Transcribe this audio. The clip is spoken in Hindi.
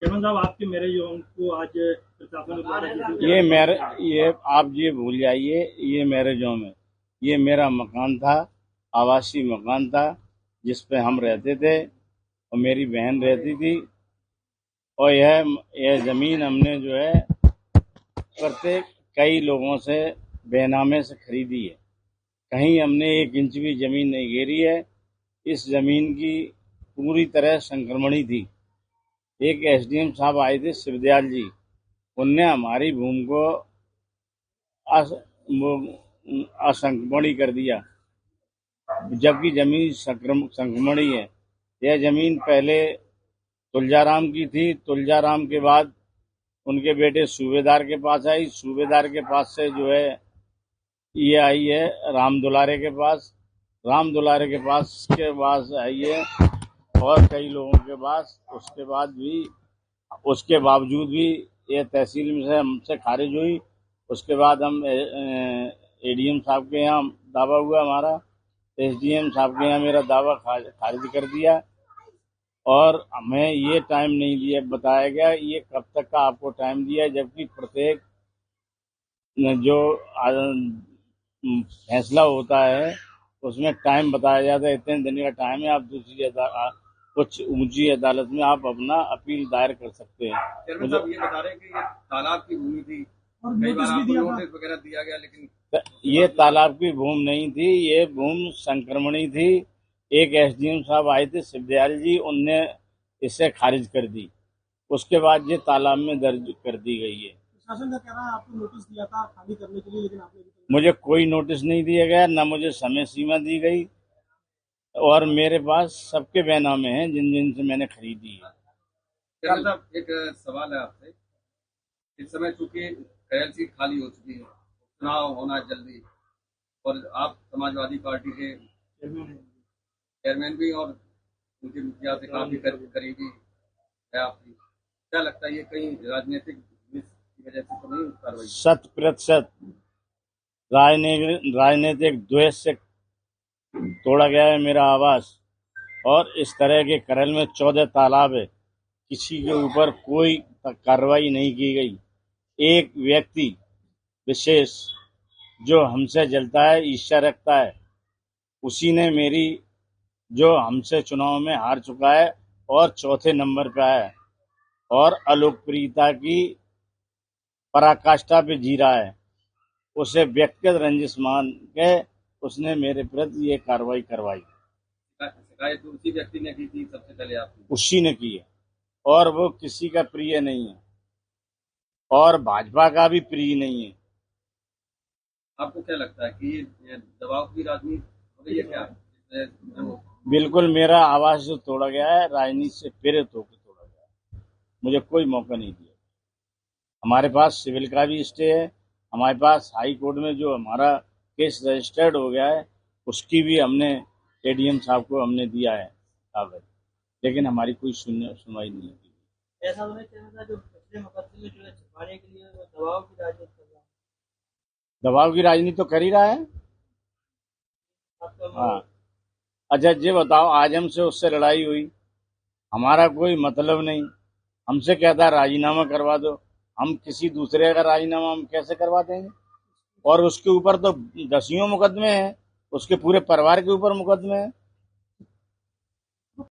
चेयरमैन साहब, आपके मैरिज होम को आज प्रशासन द्वारा ये आप ये भूल जाइए, ये मैरिज होम है। ये मेरा मकान था, आवासीय मकान था, जिस पे हम रहते थे और मेरी बहन रहती थी। और यह जमीन हमने जो है प्रत्येक कई लोगों से बेनामे से खरीदी है। कहीं हमने 1 इंच भी जमीन नहीं घेरी है। इस जमीन की पूरी तरह संक्रमणी थी। एक एसडीएम साहब आए थे, शिवदयाल जी, उनने हमारी भूमि को असंक्रमणी कर दिया, जबकि जमीन संक्रमणी है। यह जमीन पहले तुलजाराम की थी। तुलजाराम के बाद उनके बेटे सूबेदार के पास आई। सूबेदार के पास से जो है ये आई है राम दुलारे के पास। राम दुलारे के पास आई है और कई लोगों के पास। उसके बावजूद भी ये तहसील में से हमसे खारिज हुई। उसके बाद हम एडीएम साहब के यहाँ दावा हुआ हमारा, एसडीएम साहब के यहाँ मेरा दावा खारिज कर दिया। और हमें ये टाइम नहीं दिया, बताया गया ये कब तक का आपको टाइम दिया, जबकि प्रत्येक जो फैसला होता है उसमें टाइम बताया जाता है, इतने दिन का टाइम है। आप दूसरी कुछ ऊंची अदालत में आप अपना अपील दायर कर सकते हैं। चेयरमैन साहब ये बता रहे हैं कि ये तालाब की भूमि थी, कई बार आपको नोटिस वगैरह दिया गया, लेकिन ये तालाब की भूमि नहीं थी, ये भूमि संक्रमणी थी। एक एसडीएम साहब आए थे, शिवदयाल जी, उनने इसे खारिज कर दी। उसके बाद ये तालाब में दर्ज कर दी गई है। प्रशासन का कहना है आपको नोटिस दिया था खाली करने के लिए, लेकिन आपने मुझे कोई नोटिस नहीं दिया गया, न मुझे समय सीमा दी गई। और मेरे पास सबके बैनामे हैं जिन जिन से मैंने खरीदी है। चेयरमैन साहब एक सवाल है आपसे, इस समय चूंकि खैर सीट खाली हो चुकी है, चुनाव होना जल्दी, और आप समाजवादी पार्टी के चेयरमैन भी और उनके मुखिया से काफी करीबी है आपकी, क्या लगता है ये कहीं राजनीतिक की वजह से तो नहीं कार्रवाई? 100% राजनीतिक द्वेष से तोड़ा गया है मेरा आवास। और इस तरह के करल में 14 तालाब है, किसी के ऊपर कोई कार्रवाई नहीं की गई। एक व्यक्ति विशेष जो हमसे जलता है, ईर्ष्या रखता है, उसी ने मेरी, जो हमसे चुनाव में हार चुका है और चौथे नंबर पे आया है और अलोकप्रियता की पराकाष्ठा पे जी रहा है, उसे व्यक्तिगत रंजिश मान के उसने मेरे प्रति ये कार्रवाई करवाई। शिकायत तो उसी व्यक्ति ने की थी सबसे पहले, आपने? उसी ने की है, और वो किसी का प्रिय नहीं है और भाजपा का भी प्रिय नहीं है। आपको क्या लगता है कि ये दबाव की राजनीति हो गई है क्या? बिल्कुल, मेरा आवाज जो तोड़ा गया है राजनीति से प्रेरित होकर तोड़ा गया है। मुझे कोई मौका नहीं दिया। हमारे पास सिविल का भी स्टे है, हमारे पास हाई कोर्ट में जो हमारा केस रजिस्टर्ड हो गया है उसकी भी हमने एडीएम साहब को हमने दिया है कागज, लेकिन हमारी कोई सुनवाई नहीं होती। ऐसा होना चाहिए जो पिछले मुकदमे जो है छुपाने के लिए दबाव की राजनीति कर रहा है। दबाव की राजनीति तो कर ही रहा है। हाँ, अच्छा ये बताओ, आज हमसे उससे लड़ाई हुई, हमारा कोई मतलब नहीं, हमसे कहता है राजीनामा करवा दो। हम किसी दूसरे का राजीनामा हम कैसे करवा देंगे? और उसके ऊपर तो 10 मुकदमे हैं, उसके पूरे परिवार के ऊपर मुकदमे हैं।